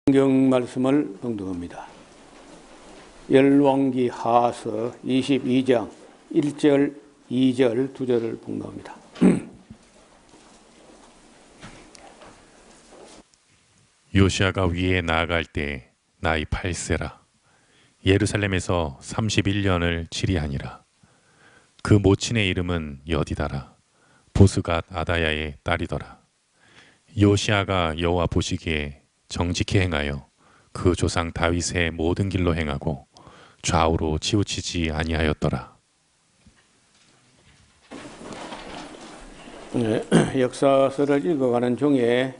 성경 말씀을 봉독합니다. 열왕기 하서 22장 1절, 2절, 2절을 봉독합니다. 요시아가 위에 나아갈 때 나이 8세라. 예루살렘에서 31년을 치리하니라. 그 모친의 이름은 여디다라. 보스갓 아다야의 딸이더라. 요시아가 여호와 보시기에 정직히 행하여 그 조상 다윗의 모든 길로 행하고 좌우로 치우치지 아니하였더라. 역사서를 읽어가는 중에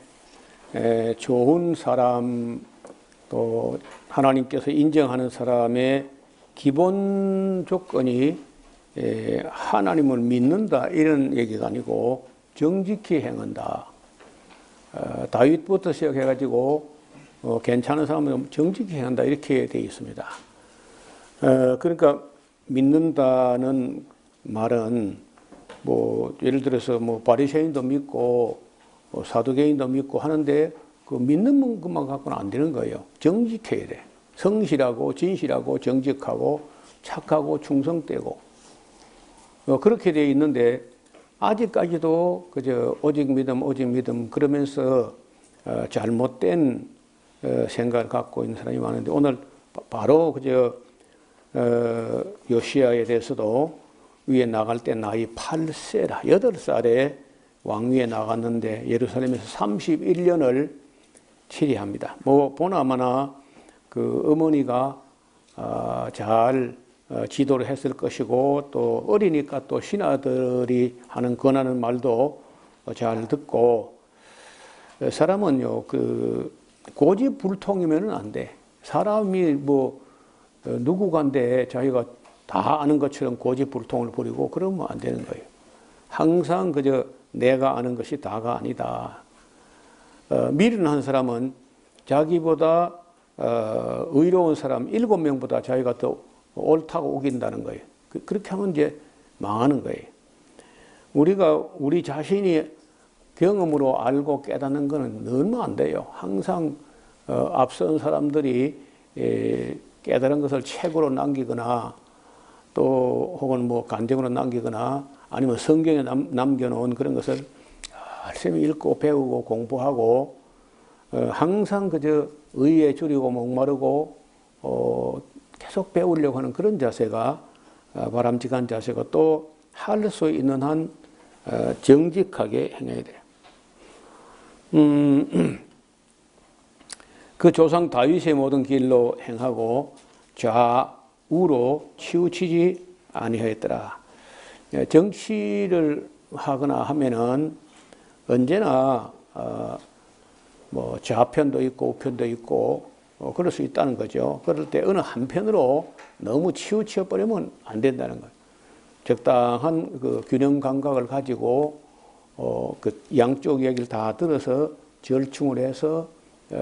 좋은 사람, 또 하나님께서 인정하는 사람의 기본 조건이 하나님을 믿는다 이런 얘기가 아니고 정직히 행한다. 다윗부터 시작해가지고 괜찮은 사람은 정직히 행한다 이렇게 되어 있습니다. 그러니까 믿는다는 말은 뭐 예를 들어서 뭐 바리새인도 믿고 사두개인도 믿고 하는데 그 믿는 것만 갖고는 안 되는 거예요. 정직해야 돼. 성실하고 진실하고 정직하고 착하고 충성되고 그렇게 되어 있는데 아직까지도 그저 오직 믿음 그러면서 잘못된 생각을 갖고 있는 사람이 많은데 오늘 바로 그저 요시아에 대해서도 위에 나갈 때 나이 8세라 8살에 왕위에 나갔는데 예루살렘에서 31년을 치리합니다. 뭐 보나마나 그 어머니가 잘 지도를 했을 것이고 또 어리니까 또 신하들이 하는 권하는 말도 잘 듣고 사람은요 그 고집불통이면은 안 돼. 사람이 뭐 누구간데 자기가 다 아는 것처럼 고집불통을 부리고 그러면 안 되는 거예요. 항상 그저 내가 아는 것이 다가 아니다. 미련한 사람은 자기보다 의로운 사람 7명보다 자기가 더 옳다고 우긴다는 거예요. 그렇게 하면 이제 망하는 거예요. 우리가 우리 자신이 경험으로 알고 깨닫는 것은 너무 안 돼요. 항상 앞선 사람들이 깨달은 것을 책으로 남기거나 또 혹은 뭐 간증으로 남기거나 아니면 성경에 남겨놓은 그런 것을 열심히 읽고 배우고 공부하고 항상 그저 의에 줄이고 목마르고 계속 배우려고 하는 그런 자세가 바람직한 자세가 또 할 수 있는 한 정직하게 행해야 돼요. 그 조상 다윗의 모든 길로 행하고 좌우로 치우치지 아니하였더라. 정치를 하거나 하면은 언제나 뭐 좌편도 있고 우편도 있고 그럴 수 있다는 거죠. 그럴 때 어느 한편으로 너무 치우쳐 버리면 안 된다는 거예요. 적당한 그 균형 감각을 가지고 그 양쪽 이야기를 다 들어서 절충을 해서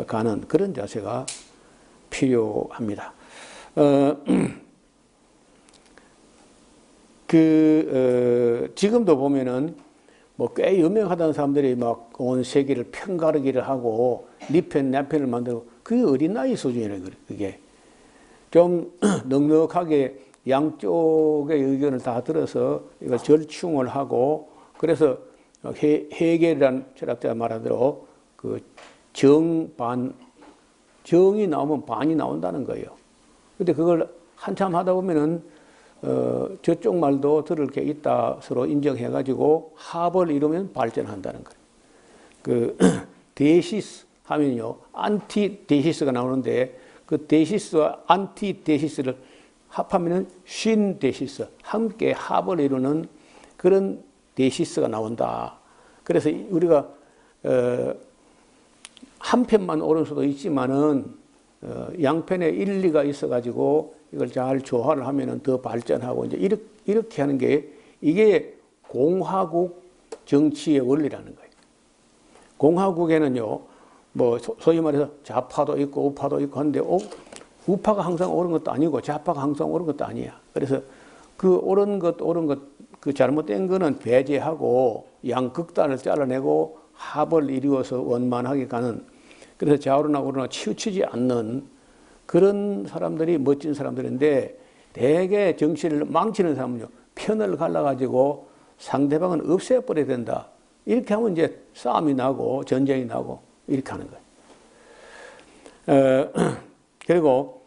가는 그런 자세가 필요합니다. 지금도 보면은 뭐 꽤 유명하다는 사람들이 막 온 세계를 편가르기를 하고 네 편, 내 편을 만들고 그게 어린 나이 수준이에요. 그게 좀 넉넉하게 양쪽의 의견을 다 들어서 이걸 절충을 하고 그래서 해겔이라는 철학자가 말한 대로 그 정반 정이 나오면 반이 나온다는 거예요. 근데 그걸 한참 하다 보면은 저쪽 말도 들을 게 있다 서로 인정해 가지고 합을 이루면 발전한다는 거예요. 그 데시스 하면요 안티데시스가 나오는데 그 데시스와 안티데시스를 합하면은 신데시스 함께 합을 이루는 그런 데시스가 나온다. 그래서 우리가 한 편만 옳은 수도 있지만은 양편에 일리가 있어 가지고 이걸 잘 조화를 하면은 더 발전하고 이제 이렇게 하는 게 이게 공화국 정치의 원리라는 거예요. 공화국에는요, 뭐 소위 말해서 좌파도 있고 우파도 있고 한데 우파가 항상 옳은 것도 아니고 좌파가 항상 옳은 것도 아니야. 그래서 그 옳은 것, 그 잘못된 거는 배제하고 양극단을 잘라내고 합을 이루어서 원만하게 가는 그래서 좌우로나 우로나 치우치지 않는 그런 사람들이 멋진 사람들인데, 대개 정치를 망치는 사람은요, 편을 갈라가지고 상대방은 없애버려야 된다. 이렇게 하면 이제 싸움이 나고 전쟁이 나고 이렇게 하는 거예요. 그리고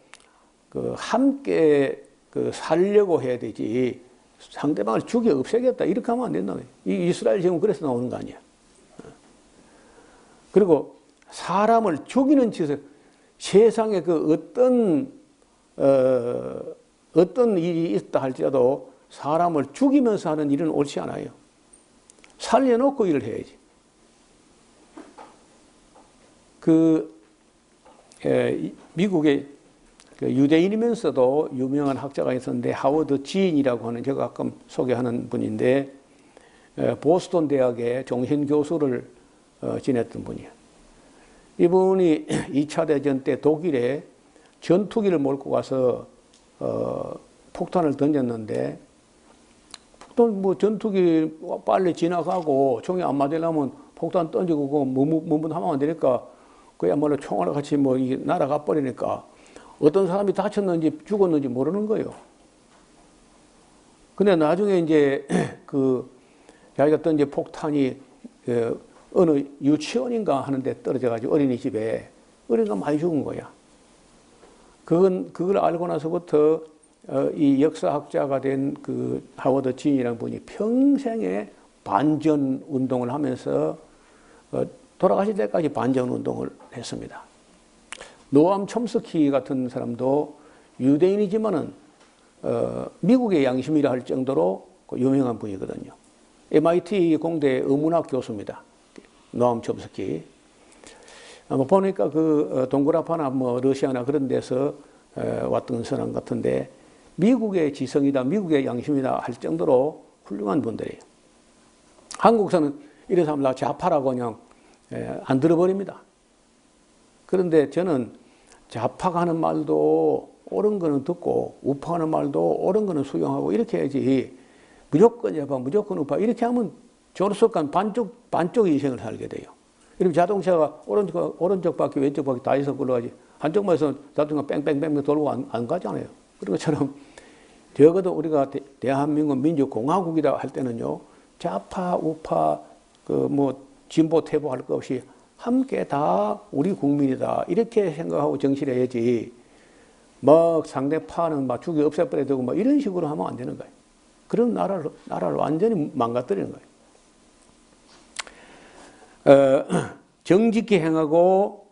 함께 살려고 해야 되지, 상대방을 죽여 없애겠다 이렇게 하면 안 된다. 이 이스라엘 제국은 그래서 나오는 거 아니야. 그리고 사람을 죽이는 짓을, 세상에 어떤 일이 있다 할지라도 사람을 죽이면서 하는 일은 옳지 않아요. 살려놓고 일을 해야지. 미국의 유대인이면서도 유명한 학자가 있었는데, 하워드 진이라고 하는, 제가 가끔 소개하는 분인데, 보스턴 대학의 종신교수를 지냈던 분이에요. 이분이 2차 대전 때 독일에 전투기를 몰고 가서 폭탄을 던졌는데, 전투기 빨리 지나가고 총이 안 맞으려면 폭탄 던지고 하면 안 되니까 그야말로 총알 같이 날아가 버리니까 어떤 사람이 다쳤는지 죽었는지 모르는 거예요. 근데 나중에 이제 자기가 던진 폭탄이 어느 유치원인가 하는데 떨어져가지고 어린이집에 어린이가 많이 죽은 거야. 그걸 알고 나서부터 이 역사학자가 된 하워드 진이라는 분이 평생에 반전 운동을 하면서 돌아가실 때까지 반전 운동을 했습니다. 노암 촘스키 같은 사람도 유대인이지만은 미국의 양심이라 할 정도로 유명한 분이거든요. MIT 공대 의문학 교수입니다. 노암 촘스키. 보니까 동그라파나 러시아나 그런 데서 왔던 사람 같은데, 미국의 지성이다, 미국의 양심이다 할 정도로 훌륭한 분들이에요. 한국에서는 이런 사람 다 좌파라고 그냥 안 들어버립니다. 그런데 저는 좌파가 하는 말도 옳은 거는 듣고 우파가 하는 말도 옳은 거는 수용하고 이렇게 해야지, 무조건 좌파, 무조건 우파 이렇게 하면 조르속한 반쪽 인생을 살게 돼요. 이러면 자동차가 오른쪽 바퀴 왼쪽 바퀴 다 해서 굴러가지, 한쪽만 해서 자동차 뺑뺑뺑뺑 돌고 안 가잖아요. 그런 것처럼 적어도 우리가 대한민국 민주공화국이다 할 때는요, 좌파 우파 진보 퇴보 할 것 없이 함께 다 우리 국민이다 이렇게 생각하고 정치를 해야지, 상대파는 죽여 없애버려야 되고 이런 식으로 하면 안 되는 거예요. 그런 나라를 완전히 망가뜨리는 거예요. 정직히 행하고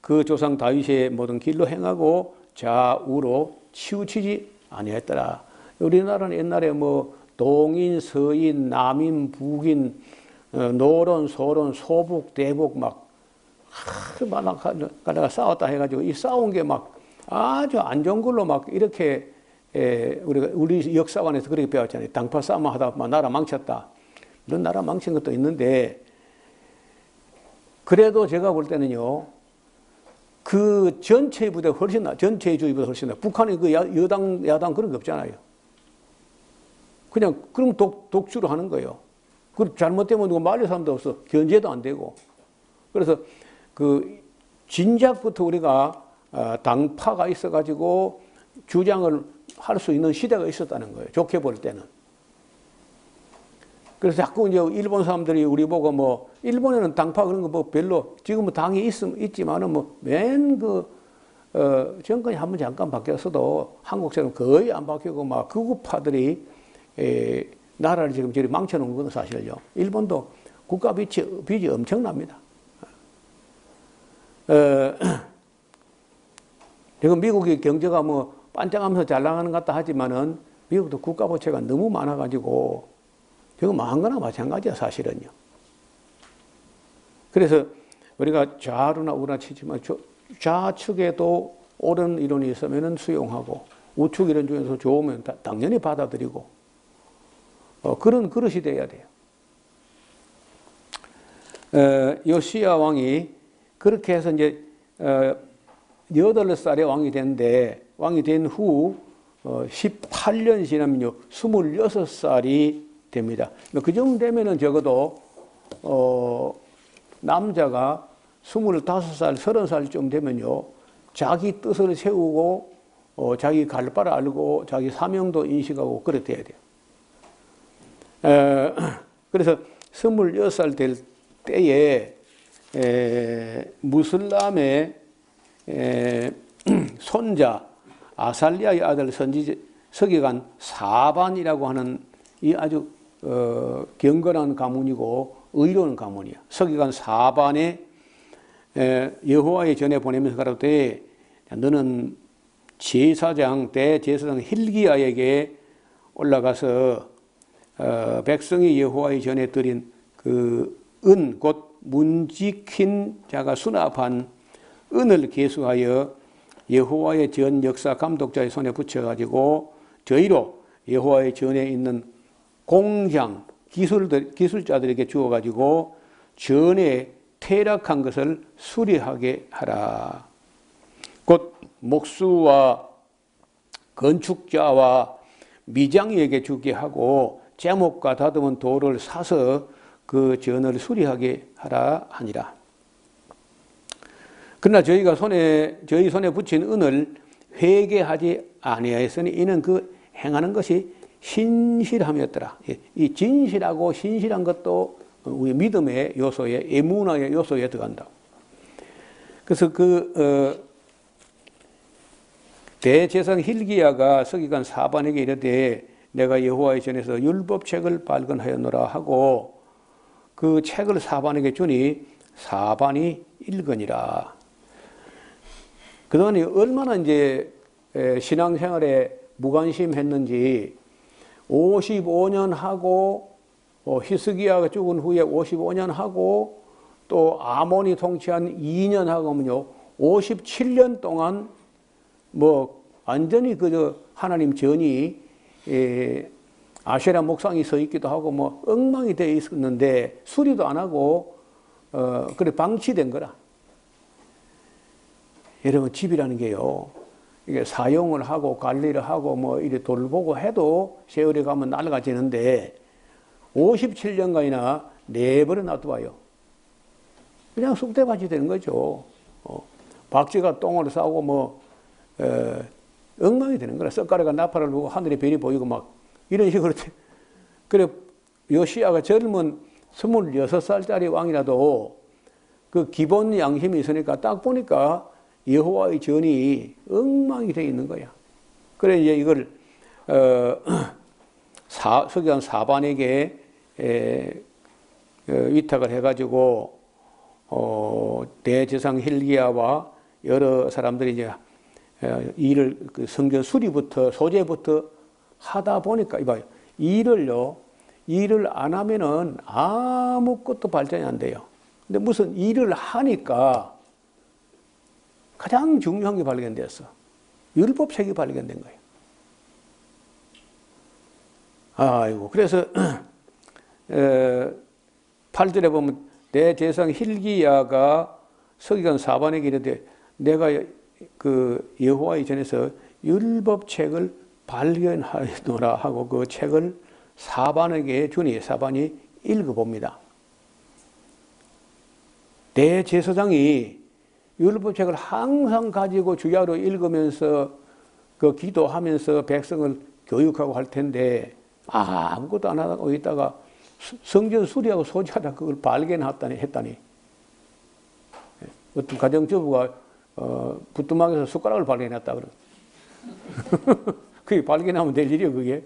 그 조상 다윗의 모든 길로 행하고 좌우로 치우치지 아니했더라. 우리나라는 옛날에 동인, 서인, 남인, 북인, 노론, 소론, 소북, 대북 가다가 싸웠다 해가지고 이 싸운 게 아주 안 좋은 걸로 이렇게 우리 역사관에서 그렇게 배웠잖아요. 당파 싸움 하다 나라 망쳤다. 이런 나라 망친 것도 있는데, 그래도 제가 볼 때는요, 그 전체의 부대가 훨씬 전체주의보다 훨씬 북한의 야당 그런 게 없잖아요. 그럼 독주로 하는 거예요. 잘못되면 누구 말릴 사람도 없어. 견제도 안 되고. 그래서 진작부터 우리가 당파가 있어가지고 주장을 할 수 있는 시대가 있었다는 거예요. 좋게 볼 때는. 그래서 자꾸 이제 일본 사람들이 우리 보고 일본에는 당파 그런 거 별로, 지금은 당이 있지만은 정권이 한번 잠깐 바뀌었어도 한국처럼 거의 안 바뀌고 극우파들이 나라를 지금 저리 망쳐놓은 건 사실이죠. 일본도 국가 빚이 엄청납니다. 지금 미국의 경제가 반짝하면서 잘 나가는 것 같다 하지만은 미국도 국가 부채가 너무 많아가지고 지금 망한 거나 마찬가지야, 사실은요. 그래서 우리가 좌로나 우로나 치지만 좌측에도 옳은 이론이 있으면 수용하고 우측 이론 중에서 좋으면 당연히 받아들이고 그런 그릇이 돼야 돼요. 요시야 왕이 그렇게 해서 이제 8살에 왕이 됐는데, 왕이 된 후 18년 지나면요 26살이 됩니다. 그 정도 되면은 적어도 남자가 25살, 30살쯤 되면요, 자기 뜻을 세우고, 자기 갈 바를 알고, 자기 사명도 인식하고, 그래 돼야 돼요. 그래서 26살 될 때에, 무슬람의 손자, 아살리아의 아들 선지 서기관 사반이라고 하는 이 아주 경건한 가문이고 의로운 가문이야. 서기관 사반에 여호와의 전에 보내면서 가라되 너는 제사장 대제사장 hil기야에게 올라가서 백성이 여호와의 전에 드린 그 은 곧 문지킨 자가 수납한 은을 계수하여 여호와의 전 역사 감독자의 손에 붙여가지고 저희로 여호와의 전에 있는 공장 기술자들에게 주어가지고 전에 퇴락한 것을 수리하게 하라. 곧 목수와 건축자와 미장이에게 주게 하고 제목과 다듬은 돌을 사서 그 전을 수리하게 하라 하니라. 그러나 저희 손에 붙인 은을 회개하지 아니하였으니 이는 그 행하는 것이 신실함이었더라. 이 진실하고 신실한 것도 우리 믿음의 요소에, 에무나의 요소에 들어간다. 그래서 대제사장 hil기야가 서기관 사반에게 이르되 내가 여호와의 전에서 율법책을 발견하였노라 하고 그 책을 사반에게 주니 사반이 읽으니라. 그동안 얼마나 이제 신앙생활에 무관심했는지 55년 하고 히스기야가 죽은 후에 55년 하고 또 아몬이 통치한 2년 하고면요 57년 동안 뭐 완전히 그저 하나님 전이 아세라 목상이 서 있기도 하고 뭐 엉망이 되어 있었는데 수리도 안 하고 그래 방치된 거라. 여러분 집이라는 게요. 이게 사용을 하고 관리를 하고 뭐 이래 돌보고 해도 세월이 가면 낡아지는데 57년간이나 내버려 놔둬봐요. 그냥 쑥대밭이 되는 거죠. 박쥐가 똥을 싸고 뭐 엉망이 되는 거라. 썩가루가 나팔을 불고 하늘에 별이 보이고 막 이런 식으로. 그래 요시야가 젊은 26살짜리 왕이라도 그 기본 양심이 있으니까 딱 보니까 여호와의 전이 엉망이 되어 있는 거야. 그래 이제 이걸 서기관 사반에게 위탁을 해가지고 대제사장 hil기야와 여러 사람들이 이제 일을 그 성전 수리부터 소재부터 하다 보니까 이봐요. 일을 안 하면은 아무것도 발전이 안 돼요. 근데 무슨 일을 하니까 가장 중요한 게 발견됐어. 율법책이 발견된 거예요. 아이고, 그래서 8절에 보면 대제사장 hil기야가 서기관 사반에게 이르되 내가 그 여호와의 전에서 율법책을 발견하노라 하고 그 책을 사반에게 주니 사반이 읽어봅니다. 대제사장이 율법책을 항상 가지고 주야로 읽으면서 그 기도하면서 백성을 교육하고 할 텐데 아무것도 안 하고 있다가 성전 수리하고 소지하다 그걸 발견했다니. 어떤 가정주부가 부뚜막에서 숟가락을 발견했다 그래. 그게 발견하면 될 일이요, 그게.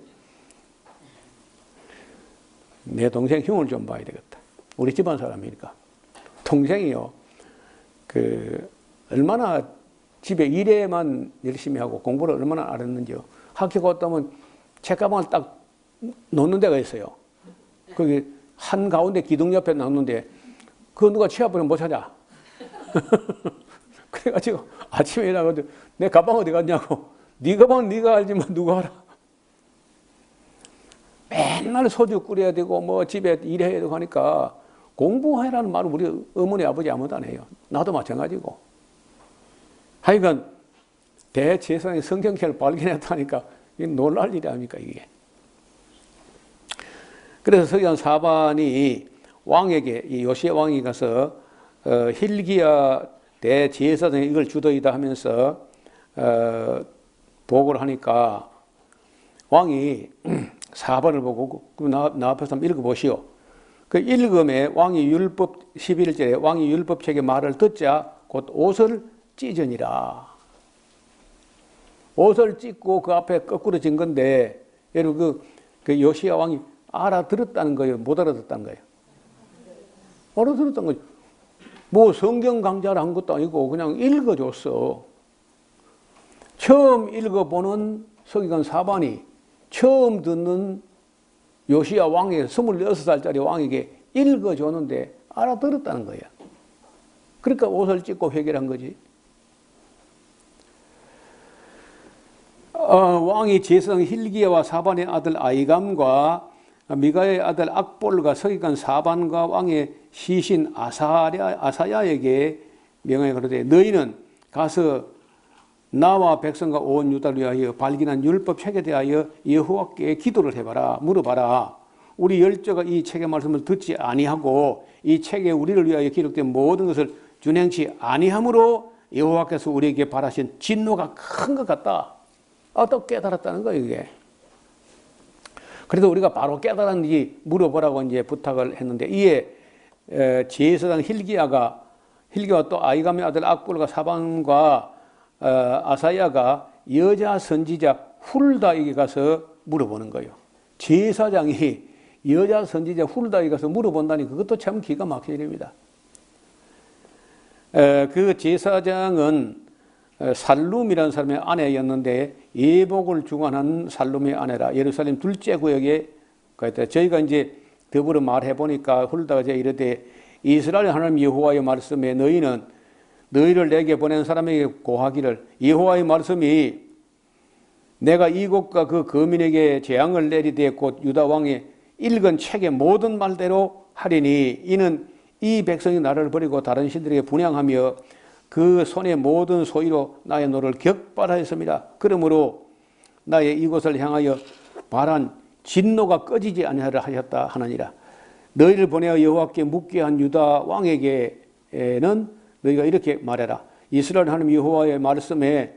내 동생 흉을 좀 봐야 되겠다. 우리 집안 사람이니까. 동생이요. 얼마나 집에 일에만 열심히 하고 공부를 얼마나 알았는지요. 학교 갔다 오면 책가방을 딱 놓는 데가 있어요. 거기 한가운데 기둥 옆에 놨는데 그거 누가 취해버리면 못 찾아. 그래가지고 아침에 일어나가지고 내 가방 어디 갔냐고. 네 가방은 네가 알지만 누가 알아. 맨날 소주 끓여야 되고 뭐 집에 일해야 되고 하니까 공부해라는 말은 우리 어머니 아버지 아무도 안 해요. 나도 마찬가지고. 하여간 대제사장이 성경책을 발견했다니까 이게 놀랄 일이 아닙니까 이게. 그래서 서기관 사반이 왕에게 이 요시야 왕이 가서 hil기야 대제사장이 이걸 주도이다 하면서 보고를 하니까 왕이 4번을 보고 나 앞에서 한번 읽어보시오. 그 읽음에 왕이 율법 11절에 왕이 율법책의 말을 듣자 곧 옷을 찢으니라. 옷을 찢고 그 앞에 거꾸로 진 건데 여러분 그 요시야 왕이 알아들었다는 거예요? 못 알아듣었다는 거예요? 알아들었다는 거죠. 뭐 성경 강좌를 한 것도 아니고 그냥 읽어줬어. 처음 읽어보는 서기관 사반이 처음 듣는 요시야 왕에게 26살짜리 왕에게 읽어줬는데 알아들었다는 거야. 그러니까 옷을 찢고 회개를 한 거지. 왕이 제사장 hil기야와 사반의 아들 아이감과 미가의 아들 악볼과 서기관 사반과 왕의 시신 아사야에게 명하여 가로되 너희는 가서 나와 백성과 온 유다를 위하여 발견한 율법책에 대하여 여호와께 기도를 해봐라. 물어봐라. 우리 열조가 이 책의 말씀을 듣지 아니하고 이 책에 우리를 위하여 기록된 모든 것을 준행치 아니함으로 여호와께서 우리에게 바라신 진노가 큰 것 같다. 또 깨달았다는 거예요, 이게. 그래서 우리가 바로 깨달았는지 물어보라고 이제 부탁을 했는데 이에 제사장 hil기야와 또 아이감의 아들 악볼과 사반과 아사야가 여자 선지자 훌다에게 가서 물어보는 거예요. 제사장이 여자 선지자 훌다에게 가서 물어본다니 그것도 참 기가 막힌 일입니다. 그 제사장은 살룸이라는 사람의 아내였는데 예복을 주관한 살룸의 아내라. 예루살렘 둘째 구역에 가있다. 저희가 이제 더불어 말해 보니까 훌다가 이제 이르되 이스라엘 하나님 여호와의 말씀에 너희를 내게 보낸 사람에게 고하기를 여호와의 말씀이 내가 이곳과 그 거민에게 재앙을 내리되 곧 유다 왕이 읽은 책의 모든 말대로 하리니 이는 이 백성이 나를 버리고 다른 신들에게 분향하며 그 손의 모든 소위로 나의 노를 격발하였습니다. 그러므로 나의 이곳을 향하여 발한 진노가 꺼지지 아니하려 하셨다 하느니라. 너희를 보내어 여호와께 묻게 한 유다 왕에게는 너희가 이렇게 말해라. 이스라엘 하나님 여호와의 말씀에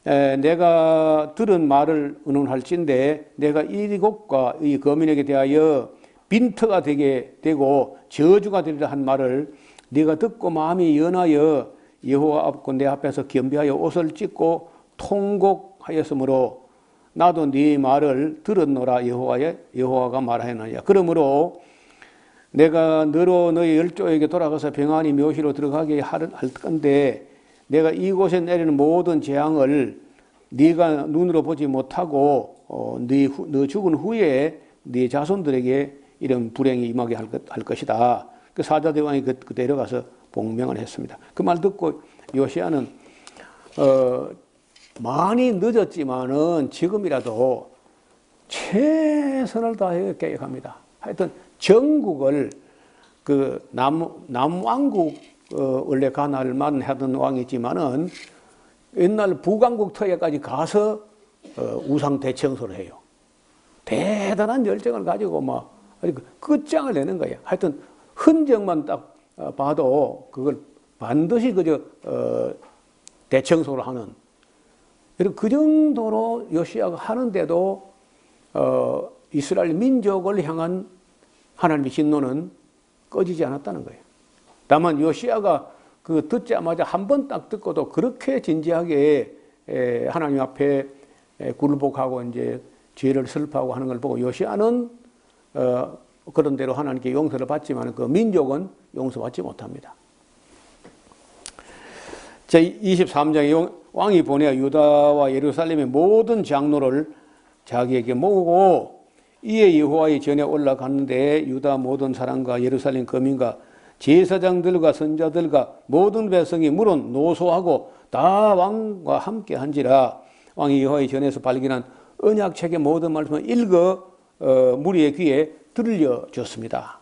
내가 들은 말을 의논할진대 내가 이곳과 이 거민에게 대하여 빈터가 되게 되고 저주가 되리라 한 말을 네가 듣고 마음이 연하여 여호와 앞고 내 앞에서 겸비하여 옷을 찢고 통곡하였으므로 나도 네 말을 들었노라. 여호와가 말하였느니라. 그러므로 내가 너로 너희 열조에게 돌아가서 평안히 묘시로 들어가게 할 건데 내가 이곳에 내리는 모든 재앙을 네가 눈으로 보지 못하고 너 죽은 후에 네 자손들에게 이런 불행이 임하게 할 것이다. 그 사자대왕이 그대로 가서 복명을 했습니다. 그 말 듣고 요시야는 많이 늦었지만은 지금이라도 최선을 다해 개혁합니다. 하여튼 전국을 그 남왕국 원래 가날만 하던 왕이지만은 옛날 북왕국 터에까지 가서 우상 대청소를 해요. 대단한 열정을 가지고 막 끝장을 내는 거예요. 하여튼 흔적만 딱 봐도 그걸 반드시 그저 대청소를 하는 그 정도로 요시야가 하는데도 이스라엘 민족을 향한 하나님의 진노는 꺼지지 않았다는 거예요. 다만 요시야가 그 듣자마자 한 번 딱 듣고도 그렇게 진지하게 하나님 앞에 굴복하고 이제 죄를 슬퍼하고 하는 걸 보고 요시야는 그런 대로 하나님께 용서를 받지만 그 민족은 용서받지 못합니다. 제23장에 왕이 보내어 유다와 예루살렘의 모든 장로를 자기에게 모으고 이에 여호와의 전에 올라갔는데 유다 모든 사람과 예루살렘 거민과 제사장들과 선자들과 모든 백성이 물론 노소하고 다 왕과 함께 한지라. 왕이 여호와의 전에서 발견한 언약책의 모든 말씀을 읽어 무리의 귀에 들려줬습니다.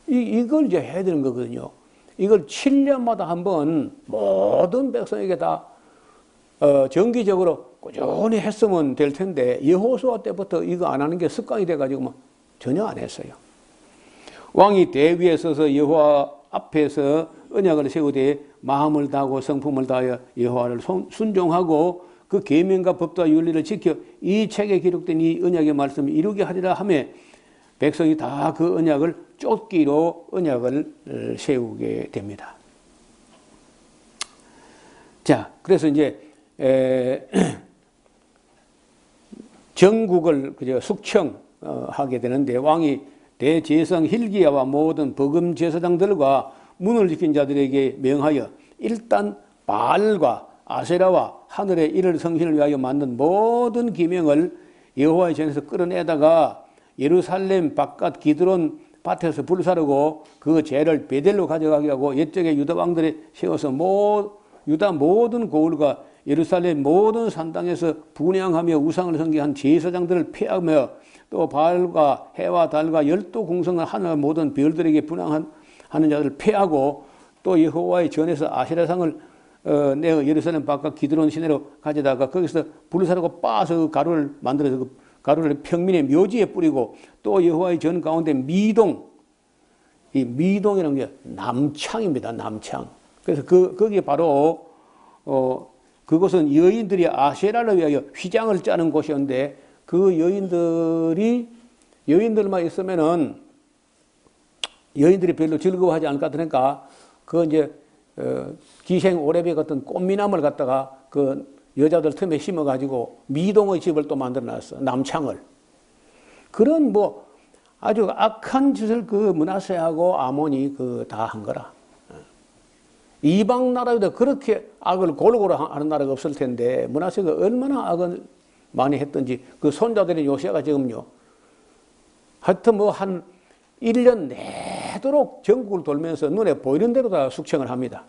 이걸 이제 해야 되는 거거든요. 이걸 7년마다 한 번 모든 백성에게 다 정기적으로 꾸준히 했으면 될 텐데 여호수아 때부터 이거 안 하는 게 습관이 돼가지고 전혀 안 했어요. 왕이 대위에 서서 여호와 앞에서 언약을 세우되 마음을 다하고 성품을 다하여 여호와를 순종하고 그 계명과 법도와 윤리를 지켜 이 책에 기록된 이 언약의 말씀을 이루게 하리라 하며 백성이 다 그 언약을 쫓기로 언약을 세우게 됩니다. 자, 그래서 이제 정국을 숙청하게 되는데 왕이 대제성 hil기야와 모든 버금 제사장들과 문을 지킨 자들에게 명하여 일단 바알과 아세라와 하늘의 이를 성신을 위하여 만든 모든 기명을 여호와의 전에서 끌어내다가 예루살렘 바깥 기드론 밭에서 불사르고 그 재를 베델로 가져가게 하고 옛적에 유다 왕들에 세워서 유다 모든 고을과 예루살렘 모든 산당에서 분향하며 우상을 섬기한 제사장들을 폐하며 또 바알과 해와 달과 12궁성을 하늘 모든 별들에게 분향하는 자들을 폐하고 또 여호와의 전에서 아세라상을 내어 예루살렘 바깥 기드론 시내로 가져다가 거기서 불사르고 빻아서 그 가루를 만들어서 그 가루를 평민의 묘지에 뿌리고 또 여호와의 전 가운데 미동, 이 미동이라는 게 남창입니다. 남창. 그래서 거기에 바로 그곳은 여인들이 아세라를 위하여 휘장을 짜는 곳이었는데 그 여인들만 있으면은 여인들이 별로 즐거워하지 않을 것 같으니까 그 이제 기생 오레비 같은 꽃미나물 갖다가 그 여자들 틈에 심어가지고 미동의 집을 또 만들어놨어. 남창을. 그런 뭐 아주 악한 짓을 그 므낫세하고 아몬이 다 한 거라. 이방 나라에도 그렇게 악을 골고루 하는 나라가 없을 텐데 므낫세가 얼마나 악을 많이 했던지 그 손자들인 요시아가 지금요. 하여튼 뭐 한 1년 내도록 전국을 돌면서 눈에 보이는 대로 다 숙청을 합니다.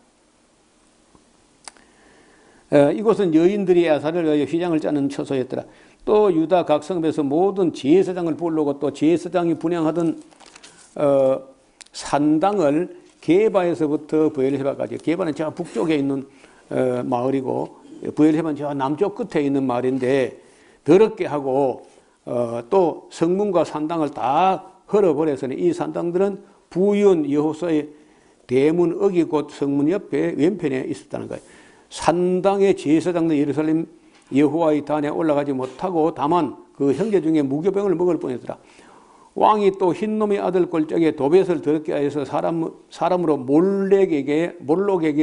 이곳은 여인들이 아사를 위하여 휘장을 짜는 처소였더라. 또 유다 각 성읍에서 모든 제사장을 부르고 또 제사장이 분향하던 산당을 게바에서부터 브엘세바까지, 게바는 저 북쪽에 있는 마을이고 브엘세바는 저 남쪽 끝에 있는 마을인데 더럽게 하고 또 성문과 산당을 다 헐어버려서는 이 산당들은 부윤 여호수아의 대문 어기 곧 성문 옆에 왼편에 있었다는 거예요. 산당의 제사장들 예루살렘 여호와의 단에 올라가지 못하고 다만 그 형제 중에 무교병을 먹을 뻔했더라. 왕이 또 흰놈의 아들 꼴짝에 도벳을 더럽게 하여서 사람으로 몰록에게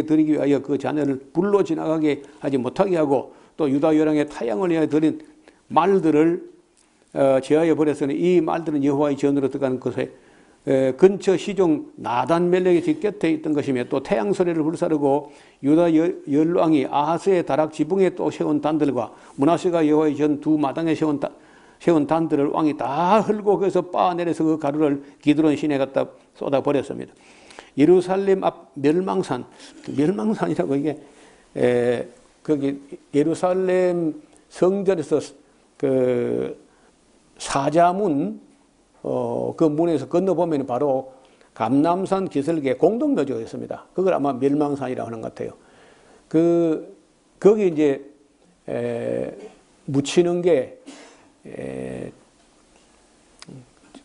드리기 위하여 그 자녀를 불로 지나가게 하지 못하게 하고 또 유다 여랑의 타양을 위하여 드린 말들을 제하여 버렸으니 이 말들은 여호와의 전으로 들어가는 것에 근처 시종 나단 멜렉의 뒷곁에 있던 것이며 또 태양 소리를 불사르고 유다 열왕이 아하스의 다락 지붕에 또 세운 단들과 므낫세가 여호와의 전 두 마당에 세운 단들을 왕이 다 헐고 거기서 빻아내려서 그 가루를 기드론 시내에 갖다 쏟아 버렸습니다. 예루살렘 앞 멸망산이라고 이게 거기 예루살렘 성전에서 그 사자문 그 문에서 건너보면 바로 감람산 기슭에 공동묘지가 있습니다. 그걸 아마 멸망산이라고 하는 것 같아요. 거기 이제 묻히는 게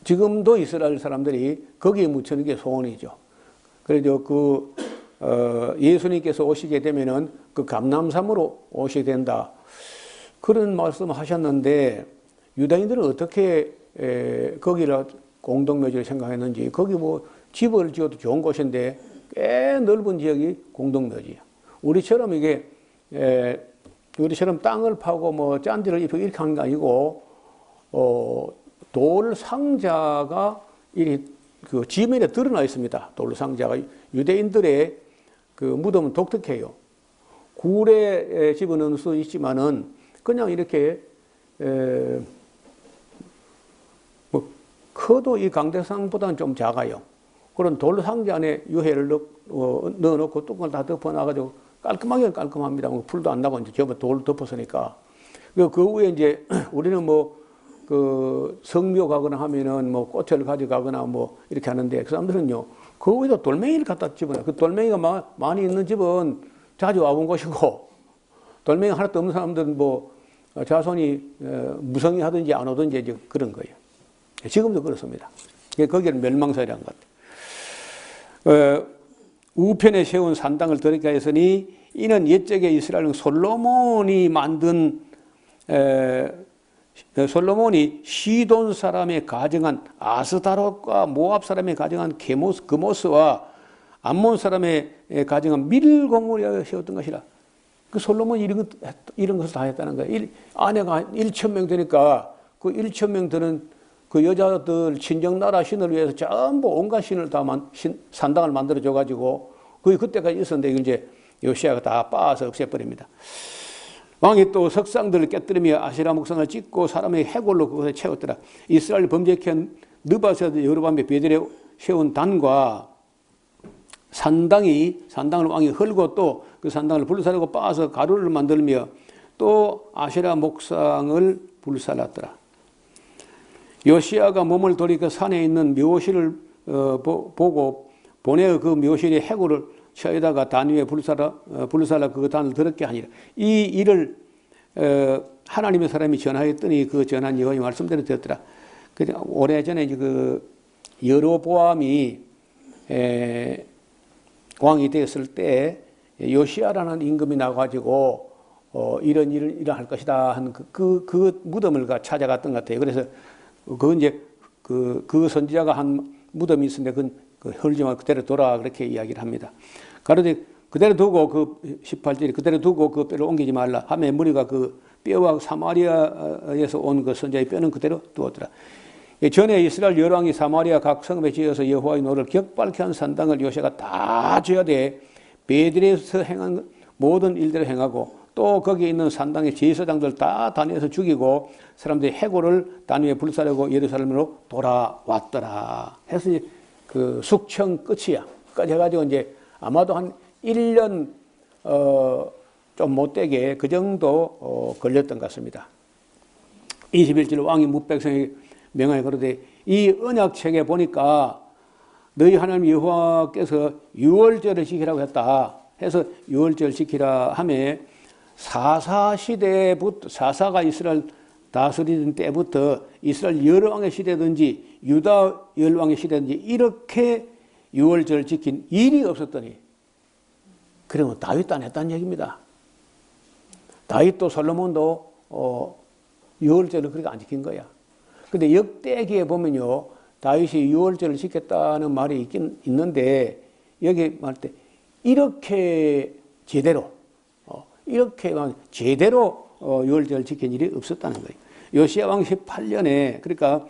지금도 이스라엘 사람들이 거기에 묻히는 게 소원이죠. 그래서 예수님께서 오시게 되면은 그 감람산으로 오시게 된다. 그런 말씀을 하셨는데 유다인들은 어떻게 거기를 공동묘지를 생각했는지 거기 뭐 집을 지어도 좋은 곳인데 꽤 넓은 지역이 공동묘지야. 우리처럼 우리처럼 땅을 파고 뭐 짠디를 입히고 이렇게 하는 게 아니고 돌 상자가 그 지면에 드러나 있습니다. 돌 상자가 유대인들의 그 무덤은 독특해요. 굴에 집어넣을 수 있지만은 그냥 이렇게 커도 이 강대상보다는 좀 작아요. 그런 돌 상자 안에 유해를 넣어놓고 뚜껑을 다 덮어놔가지고 깔끔합니다. 풀도 안 나고 이제 전부 돌 덮었으니까. 그 위에 이제 우리는 그 성묘 가거나 하면은 뭐 꽃을 가져가거나 뭐 이렇게 하는데 그 사람들은요, 그 위에다 돌멩이를 갖다 집어넣어요. 그 돌멩이가 많이 있는 집은 자주 와본 곳이고, 돌멩이 하나도 없는 사람들은 뭐 자손이 무성이 하든지 안 오든지 이제 그런 거예요. 지금도 그렇습니다. 거기는 멸망산이라는 것 같아요. 우편에 세운 산당을 더럽게 하였으니 이는 옛적에 이스라엘 솔로몬이 만든 솔로몬이 시돈 사람의 가정한 아스다롯과 모압 사람의 가정한 그모스와 암몬 사람의 가정한 밀공을 세웠던 것이라. 그 솔로몬이 이런 것을 다 했다는 거예요. 아내가 1,000명 되니까 그 1,000명 되는 그 여자들 친정나라 신을 위해서 전부 온갖 신을 다 산당을 만들어 줘가지고 그때까지 있었는데 이걸 이제 요시아가 다 빻아서 없애버립니다. 왕이 또 석상들을 깨뜨리며 아세라 목상을 찍고 사람의 해골로 그것을 채웠더라. 이스라엘 범죄케 한 느바셋 여로보암의 베델에 세운 단과 산당을 왕이 헐고 또 그 산당을 불사르고 빻아서 가루를 만들며 또 아세라 목상을 불살랐더라. 요시아가 몸을 돌이켜 산에 있는 묘실을 보고 보내어 그 묘실의 해골을 쳐에다가 단 위에 불살라 그 단을 더럽게 하니라. 이 일을 하나님의 사람이 전하였더니 그 전한 여호와의 말씀대로 되었더라. 오래전에 그 여로보암이 왕이 되었을 때 요시아라는 임금이 나가지고 이런 일을 할 것이다 한 그 무덤을 찾아갔던 것 같아요. 그래서 그 이제 그 선지자가 한 무덤이 있었는데 그 헐지 말고 그대로 둬라 그렇게 이야기를 합니다. 가로되 그대로 두고 그 18절에 그대로 두고 그 뼈를 옮기지 말라 하며 무리가 그 뼈와 사마리아에서 온 그 선지자의 뼈는 그대로 두었더라. 전에 이스라엘 열왕이 사마리아 각 성읍에 지어서 여호와의 노를 격발케 한 산당을 요시아가 다 져야 돼. 베들에서 행한 모든 일대로 행하고 또 거기 있는 산당의 제사장들 다 다녀서 죽이고 사람들이 해골을 단 위에 불사르고 예루살렘으로 돌아왔더라. 해서 그 숙청 끝이야. 끝까지 해가지고 이제 아마도 한 1년 좀 못되게 그 정도 걸렸던 것 같습니다. 21절 왕이 뭇백성에게 명하여 그러되 이 언약책에 보니까 너희 하나님 여호와께서 유월절을 지키라고 했다 해서 유월절 지키라 하며 사사가 이스라엘 다스리던 때부터 이스라엘 열왕의 시대든지 유다 열왕의 시대든지 이렇게 유월절을 지킨 일이 없었더니 그러면 다윗도 안 했다는 얘기입니다. 다윗도 솔로몬도 유월절을 그렇게 안 지킨 거야. 근데 역대기에 보면요, 다윗이 유월절을 지켰다는 말이 있긴 있는데, 여기 말 때, 이렇게 제대로 유월절을 지킨 일이 없었다는 거예요. 요시야 왕 18년에, 그러니까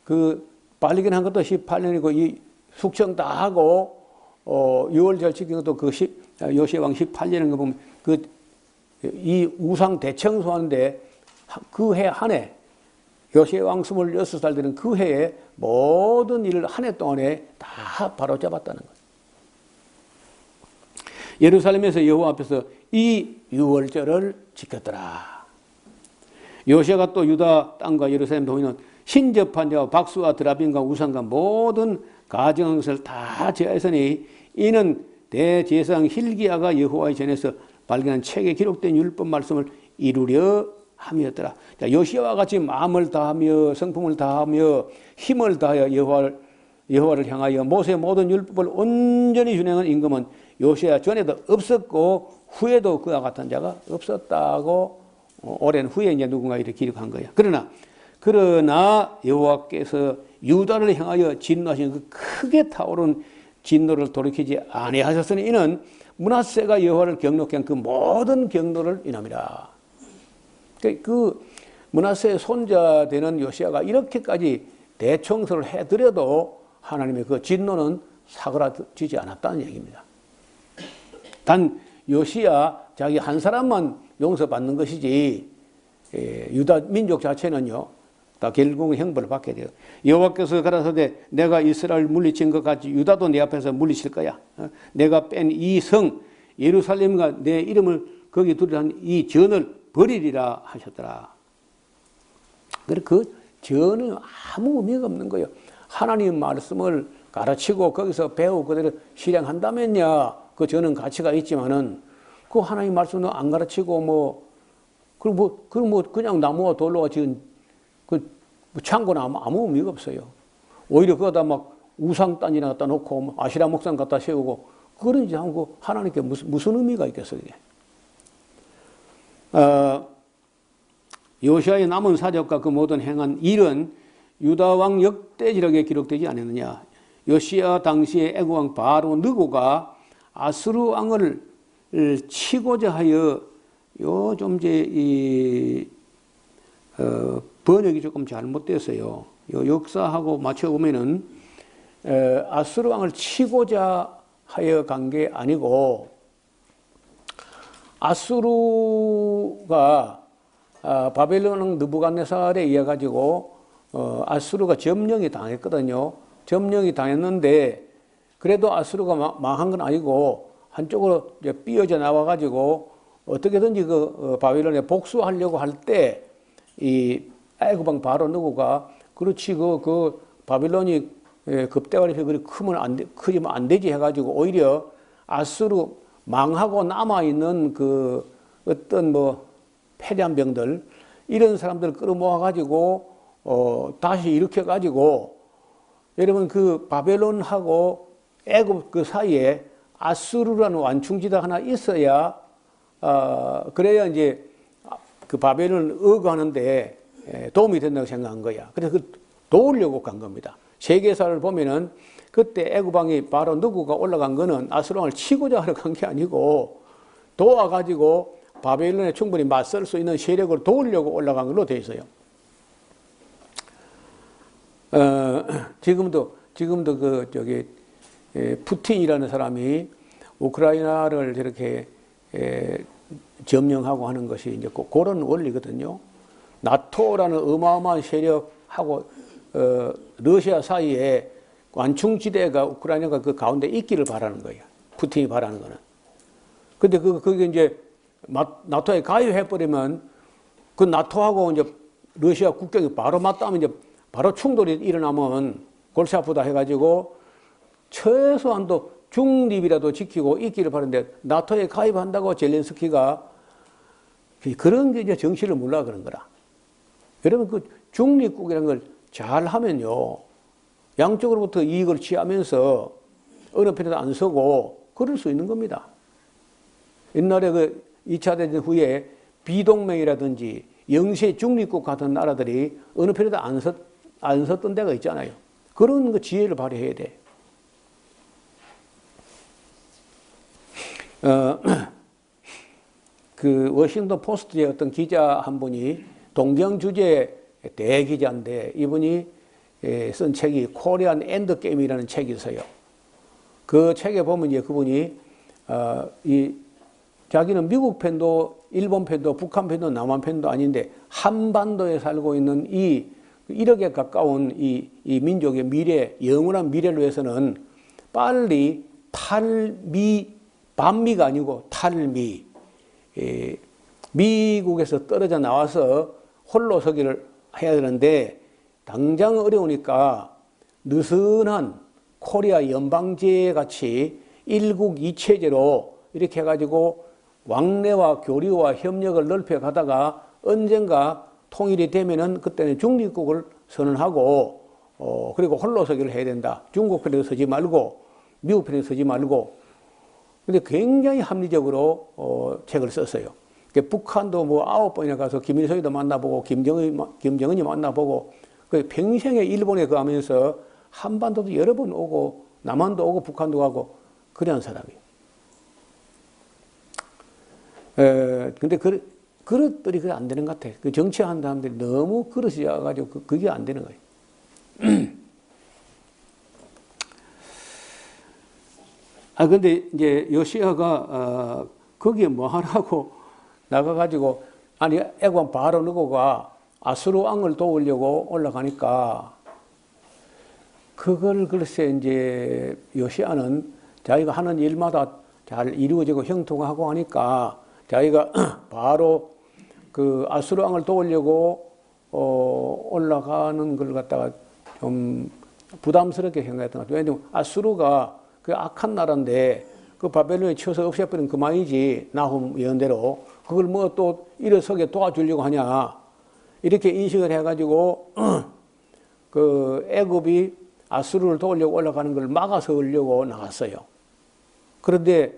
그 발견한 것도 18년이고, 이 숙청 다 하고, 유월절 지킨 것도 요시야 왕 18년인 거 보면, 이 우상 대청소하는데, 그 해 한 해, 요시야 왕 26살 되는 그 해에 모든 일을 한 해 동안에 다 바로잡았다는 거예요. 예루살렘에서 여호와 앞에서 이 유월절을 지켰더라. 요시야가 또 유다 땅과 예루살렘 도민은 신접한 자와 박수와 드라빔과 우상과 모든 가정을 다 제하였으니 이는 대제사장 hil기야가 여호와의 전에서 발견한 책에 기록된 율법 말씀을 이루려 함이었더라. 요시야와 같이 마음을 다하며 성품을 다하며 힘을 다하여 여호와를 향하여 모세의 모든 율법을 온전히 준행한 임금은 요시야 전에도 없었고 후에도 그와 같은 자가 없었다고 오랜 후에 이제 누군가 이렇게 기록한 거야. 그러나 여호와께서 유다를 향하여 진노하신 그 크게 타오른 진노를 돌이키지 아니하셨으니 이는 므낫세가 여호와를 경노케 한 그 모든 경노를 인함이라. 그 므낫세의 손자 되는 요시야가 이렇게까지 대청소를 해드려도 하나님의 그 진노는 사그라지지 않았다는 얘기입니다. 단 요시야 자기 한 사람만 용서받는 것이지 유다 민족 자체는요 다 결국은 형벌을 받게 돼요. 여호와께서 가라사대 내가 이스라엘 물리친 것 같이 유다도 내 앞에서 물리칠 거야. 내가 뺀 이 성 예루살렘과 내 이름을 거기 두리라 한 이 전을 버리리라 하셨더라. 그 전은 아무 의미가 없는 거예요. 하나님 말씀을 가르치고 거기서 배우고 그대로 실행한다면야 그 전은 가치가 있지만은 그 하나님 말씀은 안 가르치고 그냥 나무와 돌로가 지은 그 창고는 아무 의미가 없어요. 오히려 그거다 막 우상단지나 갖다 놓고 아시라 목상 갖다 세우고 그런 짓 하고 하나님께 무슨 의미가 있겠어요, 이게. 요시아의 남은 사적과 그 모든 행한 일은 유다 왕 역대지력에 기록되지 않았느냐. 요시아 당시에 애굽 왕 바로 느고가 아수르 왕을 치고자 하여 좀 이제 번역이 조금 잘못됐어요. 역사하고 맞춰보면은 아수르 왕을 치고자 하여 간 게 아니고 아수르가 바벨론 왕 느부갓네살에 의해 가지고 아수르가 점령이 당했거든요. 점령이 당했는데 그래도 아수르가 망한 건 아니고 한쪽으로 이제 삐어져 나와 가지고 어떻게든지 그 바벨론에 복수하려고 할 때 이 애굽 왕 바로 느고가 그렇지 그 바벨론이 급대가리에서 그리 크지면 안 되지 해가지고 오히려 아수르 망하고 남아 있는 그 어떤 뭐 패대한 병들 이런 사람들을 끌어모아 가지고 다시 일으켜 가지고 여러분 그 바벨론하고 애굽 그 사이에 아수르라는 완충지대가 하나 있어야 그래야 이제 그 바벨론을 억하는데 도움이 된다고 생각한 거야. 그래서 그 도우려고 간 겁니다. 세계사를 보면은 그때 애굽 왕이 바로 느고가 올라간 거는 아수르 왕을 치고자 하러 간 게 아니고 도와가지고 바벨론에 충분히 맞설 수 있는 세력을 도우려고 올라간 걸로 되어 있어요. 지금도 그 저기 푸틴이라는 사람이 우크라이나를 저렇게 점령하고 하는 것이 이제 그런 원리거든요. 나토라는 어마어마한 세력하고 러시아 사이에 완충지대가 우크라이나가 그 가운데 있기를 바라는 거예요. 푸틴이 바라는 거는. 근데 그게 이제 나토에 가입해버리면 그 나토하고 이제 러시아 국경이 바로 맞닿으면 이제 바로 충돌이 일어나면 골치 아프다 해가지고 최소한도 중립이라도 지키고 있기를 바라는데 나토에 가입한다고 젤렌스키가 그런 게 이제 정신을 몰라 그런 거라. 여러분 그 중립국이라는 걸 잘 하면요. 양쪽으로부터 이익을 취하면서 어느 편에도 안 서고 그럴 수 있는 겁니다. 옛날에 그 2차 대전 후에 비동맹이라든지 영세 중립국 같은 나라들이 어느 편에도 안 섰던 데가 있잖아요. 그런 그 지혜를 발휘해야 돼. 그 워싱턴 포스트의 어떤 기자 한 분이 동경 주재 대기자인데 이분이 쓴 책이 코리안 엔드 게임이라는 책이 있어요. 그 책에 보면 이제 그분이 자기는 미국 편도 일본 편도 북한 편도 남한 편도 아닌데 한반도에 살고 있는 이 1억에 가까운 이 민족의 미래, 영원한 미래를 위해서는 빨리 반미가 아니고 탈미, 미국에서 떨어져 나와서 홀로 서기를 해야 되는데 당장 어려우니까 느슨한 코리아 연방제 같이 일국이체제로 이렇게 해가지고 왕래와 교류와 협력을 넓혀 가다가 언젠가 통일이 되면은 그때는 중립국을 선언하고 그리고 홀로 서기를 해야 된다. 중국 편에 서지 말고 미국 편에 서지 말고. 근데 굉장히 합리적으로 책을 썼어요. 북한도 뭐 9번이나 가서 김일성이도 만나보고 김정은이 만나보고 그 평생에 일본에 가면서 한반도도 여러 번 오고 남한도 오고 북한도 가고 그런 사람이에요. 근데 그릇들이 그게 안 되는 것 같아. 그 정치하는 사람들이 너무 그릇이 와가지고 그게 안 되는 거예요. 근데 이제 요시아가 거기에 뭐 하라고 나가가지고 아니 애굽 바로 느고가 아수르 왕을 도우려고 올라가니까 그걸 글쎄 이제 요시아는 자기가 하는 일마다 잘 이루어지고 형통하고 하니까 자기가 바로 그 아수르 왕을 도우려고 올라가는 걸 갖다가 좀 부담스럽게 생각했던 것 같아요. 왜냐하면 아수르가 그 악한 나라인데 그 바벨론에 치워서 없애버리면 그만이지. 나훔 예언대로 그걸 뭐 또 일어서게 도와주려고 하냐 이렇게 인식을 해가지고 그 애굽이 아수르를 도우려고 올라가는 걸 막아서려고 나갔어요. 그런데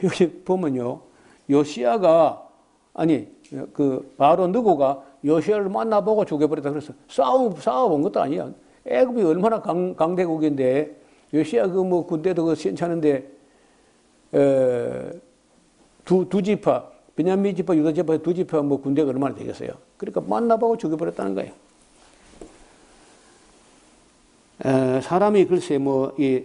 여기 보면요, 요시야가 그 바로 느고가 요시야를 만나보고 죽여버렸다 그래서 싸워본 것도 아니야. 애굽이 얼마나 강대국인데 요시야 그 뭐 군대도 그 괜찮은데 두 지파 베냐민 지파 유다 지파 두 지파 뭐 군대가 얼마나 되겠어요. 그러니까 만나보고 죽여버렸다는 거예요. 사람이 글쎄 뭐 이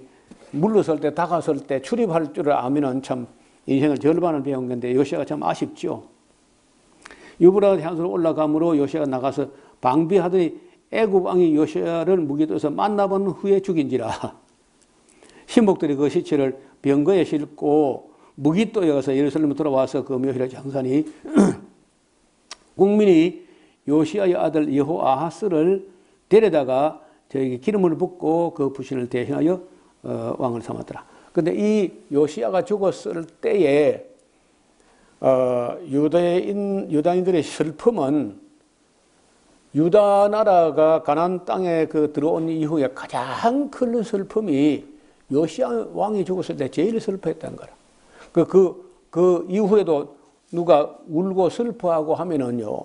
물러설 때 다가설 때 출입할 줄을 아면은 참 인생을 절반을 배운 건데 요시야가 참 아쉽죠. 유브라데 향수로 올라감으로 요시야가 나가서 방비하더니 애굽 왕이 요시야를 무기에 떠서 만나본 후에 죽인지라. 신복들이 그 시체를 병거에 싣고 무기또에 가서 예루살렘에 돌아와서 그 묘실에 장사니 국민이 요시야의 아들 여호아하스를 데려다가 저에게 기름을 붓고 그 부신을 대신하여 왕을 삼았더라. 근데 이 요시야가 죽었을 때에 유다인들의 슬픔은 유다 나라가 가나안 땅에 그 들어온 이후에 가장 큰 슬픔이 요시야 왕이 죽었을 때 제일 슬퍼했다는 거라. 그 이후에도 누가 울고 슬퍼하고 하면은요,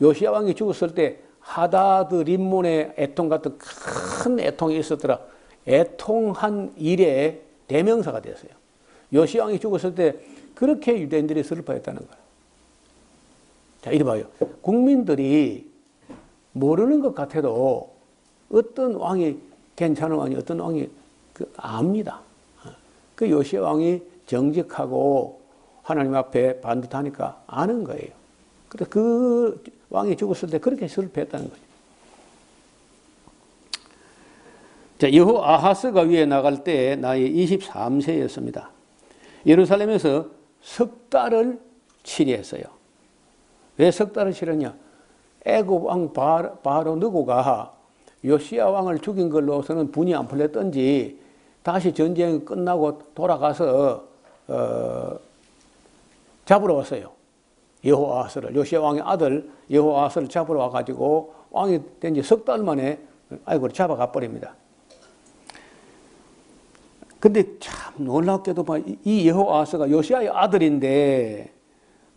요시야 왕이 죽었을 때 하다드 림몬의 애통 같은 큰 애통이 있었더라. 애통한 일의 대명사가 됐어요. 요시야 왕이 죽었을 때 그렇게 유대인들이 슬퍼했다는 거예요. 자, 이리 봐요. 국민들이 모르는 것 같아도 어떤 왕이 괜찮은 왕이 어떤 왕이 압니다. 그 요시야 왕이 정직하고 하나님 앞에 반듯하니까 아는 거예요. 그래서 그 왕이 죽었을 때 그렇게 슬퍼했다는 거죠. 자, 여호아하스가 위에 나갈 때 나이 23세였습니다. 예루살렘에서 석 달을 치리했어요. 왜 석 달을 치렀냐? 애굽 왕 바로 느고가 요시야 왕을 죽인 걸로서는 분이 안 풀렸던지 다시 전쟁이 끝나고 돌아가서 잡으러 왔어요. 여호아하스를, 요시야 왕의 아들 여호아하스를 잡으러 와가지고 왕이 된 지 석 달 만에 아이고 잡아가 버립니다. 근데 참 놀랍게도 이 여호아하스가 요시야의 아들인데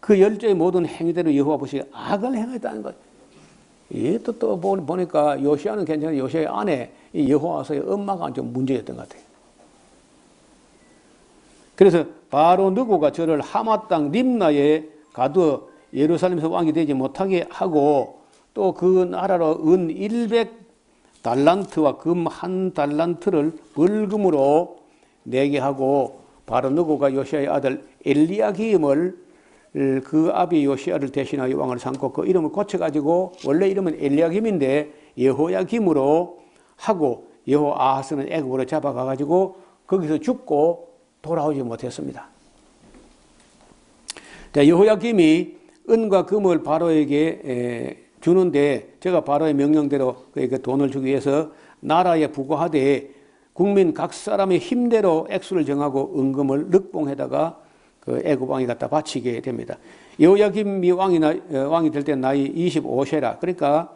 그 열조의 모든 행위대로 여호와 보시기에 악을 행했다는 거예요. 또 보니까 요시야는 괜찮은데 요시야의 아내 이 여호아하스의 엄마가 좀 문제였던 것 같아요. 그래서 바로 느고가 저를 하마 땅 림나에 가두어 예루살렘에서 왕이 되지 못하게 하고 또 그 나라로 은 100달란트와 금 1달란트를 벌금으로 내게 하고 바로 느고가 요시야의 아들 엘리야김을 그 아비 요시야를 대신하여 왕을 삼고 그 이름을 고쳐가지고 원래 이름은 엘리야김인데 여호야김으로 하고 여호아하스는 애굽으로 잡아가가지고 거기서 죽고 돌아오지 못했습니다. 자, 여호야김이 은과 금을 바로에게 주는데 제가 바로의 명령대로 그에게 돈을 주기 위해서 나라에 부과하되 국민 각 사람의 힘대로 액수를 정하고 은금을 늑봉에다가 그 애굽 왕이 갖다 바치게 됩니다. 여호야김이 왕이 될 때 나이 25세라. 그러니까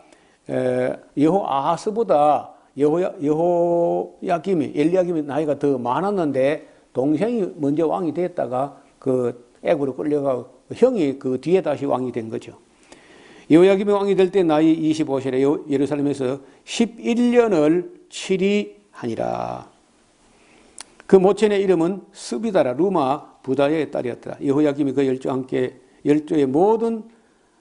여호아하스보다 여호야김이 엘리야김이 나이가 더 많았는데 동생이 먼저 왕이 됐다가 그 애굽으로 끌려가고 형이 그 뒤에 다시 왕이 된 거죠. 여호야김이 왕이 될 때 나이 25세라 예루살렘에서 11년을 치리하니라. 그 모친의 이름은 스비다라 루마 부다의 딸이었더라. 여호야김이 그 열조와 함께 열조의 모든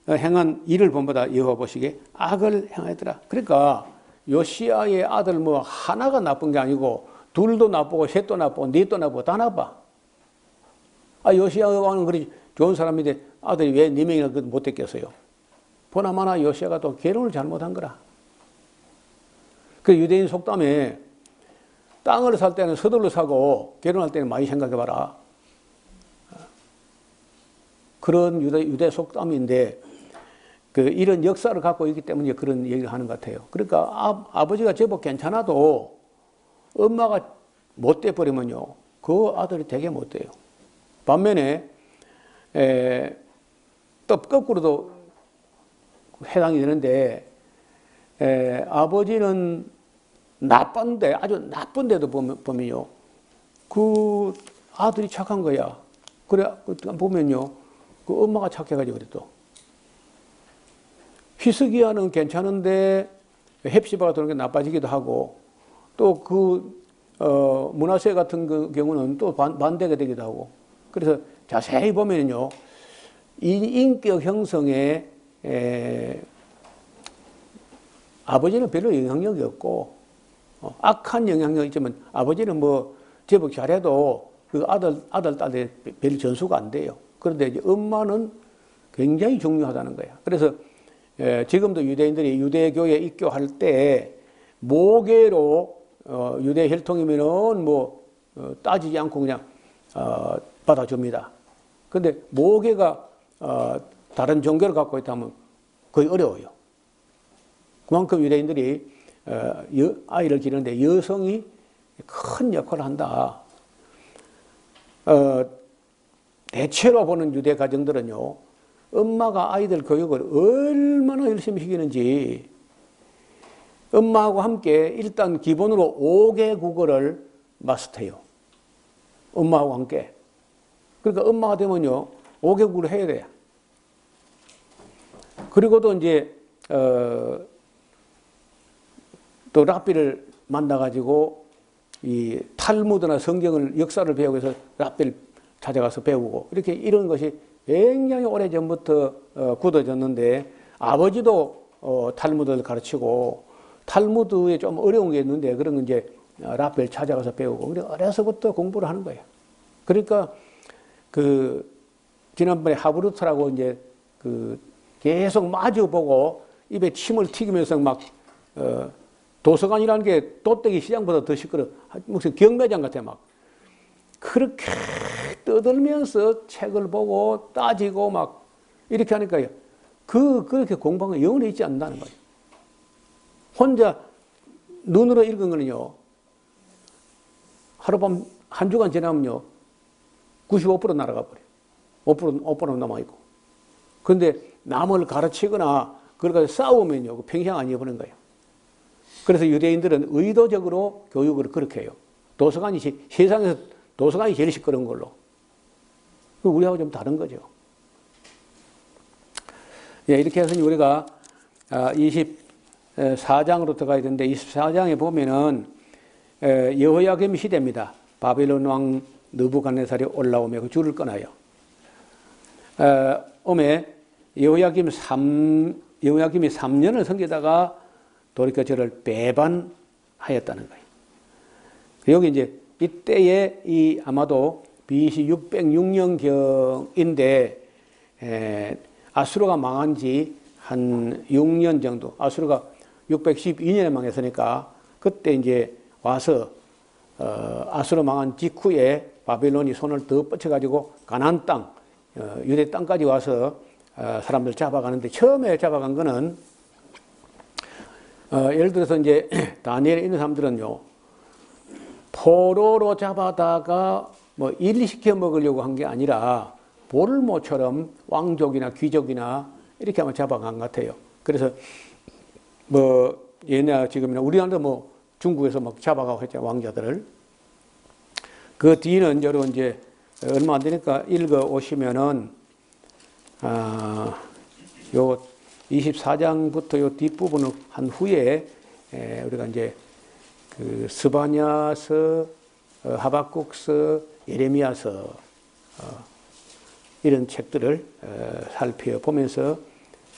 행한 일을 본보다 여호와 보시기에 악을 행하였더라. 그러니까 요시야의 아들 뭐 하나가 나쁜 게 아니고 둘도 나쁘고 셋도 나쁘고 넷도 나쁘고 다 나빠. 요시야 왕은 그리 좋은 사람인데 아들이 왜 네 명이나 못됐겠어요? 보나마나 요시야가 또 결혼을 잘못한 거라. 그 유대인 속담에 땅을 살 때는 서둘러 사고 결혼할 때는 많이 생각해봐라. 그런 유대 속담인데 이런 역사를 갖고 있기 때문에 그런 얘기를 하는 것 같아요. 그러니까 아버지가 제법 괜찮아도 엄마가 못돼 버리면요 그 아들이 되게 못돼요. 반면에 또 거꾸로도 해당이 되는데 아버지는 나쁜데 아주 나쁜데도 보면요 그 아들이 착한 거야. 그래 보면요, 그 엄마가 착해가지고 그래 또. 희석이야는 괜찮은데 헵시바가 도는 게 나빠지기도 하고, 또 문하세 같은 그 경우는 또 반대가 되기도 하고. 그래서 자세히 보면요, 이 인격 형성에 아버지는 별로 영향력이 없고, 악한 영향력이 있지만 아버지는 뭐 제법 잘해도 그 아들, 딸에 별 전수가 안 돼요. 그런데 이제 엄마는 굉장히 중요하다는 거야. 그래서 지금도 유대인들이 유대교에 입교할 때 모계로 유대 혈통이면은 뭐 따지지 않고 그냥 받아줍니다. 근데 모계가 다른 종교를 갖고 있다면 거의 어려워요. 그만큼 유대인들이 아이를 기르는데 여성이 큰 역할을 한다. 대체로 보는 유대 가정들은요, 엄마가 아이들 교육을 얼마나 열심히 시키는지, 엄마하고 함께 일단 기본으로 5개 국어를 마스터해요. 엄마하고 함께. 그러니까 엄마가 되면요, 5개 국어를 해야 돼요. 그리고도 이제 또 랍비를 만나가지고 이 탈무드나 성경을 역사를 배우고 해서 랍비를 찾아가서 배우고, 이렇게 이런 것이 굉장히 오래전부터 굳어졌는데, 아버지도 탈무드를 가르치고, 탈무드에 좀 어려운 게 있는데 그런 건 이제 랍비를 찾아가서 배우고, 그래 어려서부터 공부를 하는 거예요. 그러니까 지난번에 하브루트라고 이제 계속 마주보고 입에 침을 튀기면서 막 도서관이라는 게 도떼기 시장보다 더 시끄러. 무슨 경매장 같아 막. 그렇게 떠들면서 책을 보고 따지고 막 이렇게 하니까 그렇게 공부한 영혼이 있지 않는다는 거예요. 혼자 눈으로 읽은 거는요, 하룻밤 한 주간 지나면요 95% 날아가 버려요. 5%는 남아있고. 그런데 남을 가르치거나 그걸 가지고 싸우면요 평생 안 잊어버리는 거예요. 그래서 유대인들은 의도적으로 교육을 그렇게 해요. 세상에서 도서관이 제일 시끄러운 걸로. 우리하고 좀 다른 거죠. 예, 이렇게 해서 우리가 24장으로 들어가야 되는데, 24장에 보면은 여호야김 시대입니다. 바벨론 왕 느부갓네살이 올라오며 그 줄을 끊어요. 여호야김이 3년을 섬기다가 돌이켜 저를 배반하였다는 거예요. 여기 이제 이때에 아마도 BC 606년경인데 아수르가 망한 지 한 6년 정도, 아수르가 612년에 망했으니까 그때 이제 와서 아수르 망한 직후에 바벨론이 손을 더 뻗쳐가지고 가나안 땅, 유대 땅까지 와서 사람들 잡아가는데, 처음에 잡아간 거는 예를 들어서 이제 다니엘에 있는 사람들은요, 포로로 잡아다가 뭐 일시켜 먹으려고 한 게 아니라 볼모처럼 왕족이나 귀족이나 이렇게 아마 잡아간 것 같아요. 그래서 뭐 얘네 지금이나 우리나라도 뭐 중국에서 막 잡아가고 했죠, 왕자들을. 그 뒤는 여러 이제 얼마 안 되니까 읽어 오시면은 요 24장부터 요 뒷부분을 한 후에 우리가 이제 스바냐서, 하박국서, 예레미야서 이런 책들을 살펴보면서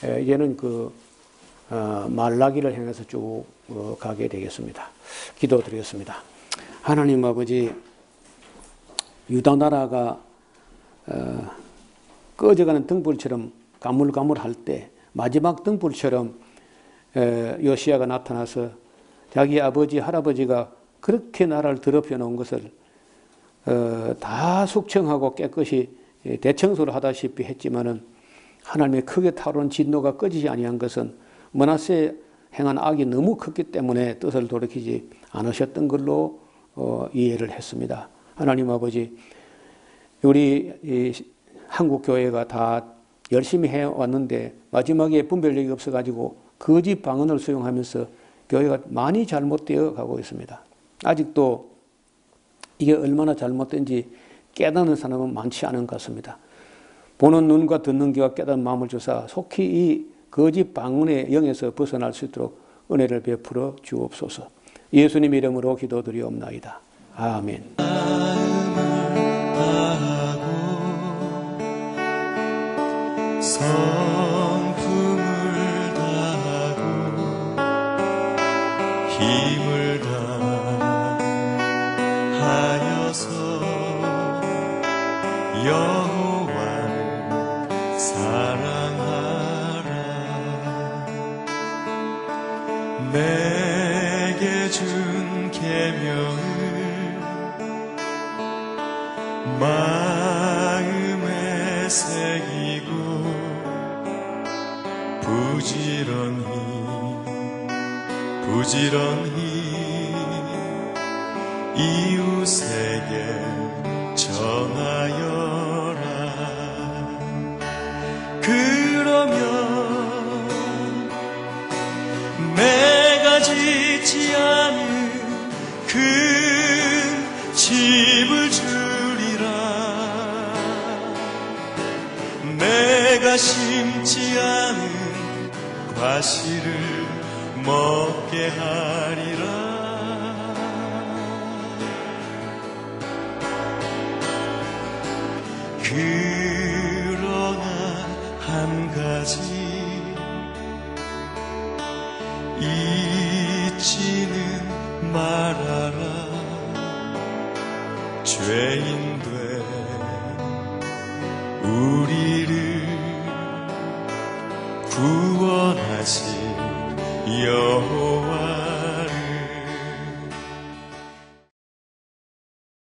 이제는 말라기를 향해서 쭉 가게 되겠습니다. 기도드리겠습니다. 하나님 아버지, 유다 나라가 꺼져가는 등불처럼 가물가물할 때 마지막 등불처럼 요시야가 나타나서 자기 아버지 할아버지가 그렇게 나라를 더럽혀 놓은 것을 다 숙청하고 깨끗이 대청소를 하다시피 했지만은 하나님의 크게 타오른 진노가 꺼지지 아니한 것은 므낫세 행한 악이 너무 컸기 때문에 뜻을 돌이키지 않으셨던 걸로 이해를 했습니다. 하나님 아버지, 우리 한국 교회가 다 열심히 해왔는데 마지막에 분별력이 없어가지고 거짓 방언을 수용하면서 교회가 많이 잘못되어 가고 있습니다. 아직도 이게 얼마나 잘못된지 깨닫는 사람은 많지 않은 것 같습니다. 보는 눈과 듣는 귀가 깨닫는 마음을 주사 속히 이 거짓 방언의 영에서 벗어날 수 있도록 은혜를 베풀어 주옵소서. 예수님 이름으로 기도드리옵나이다. 아멘. 성품을 다하고 힘을 다하여서 여호와를 사랑하라. 내게 준 계명을 마음에 새기고 부지런히 이웃에게 전하여라. 그러면 내가 짓지 않은 큰 집을 주리라. 내가 심지 않은 과실을 먹게 하리라. 그러나 한 가지 잊지는 말아라. 죄인된 우리를 구원하신 여호와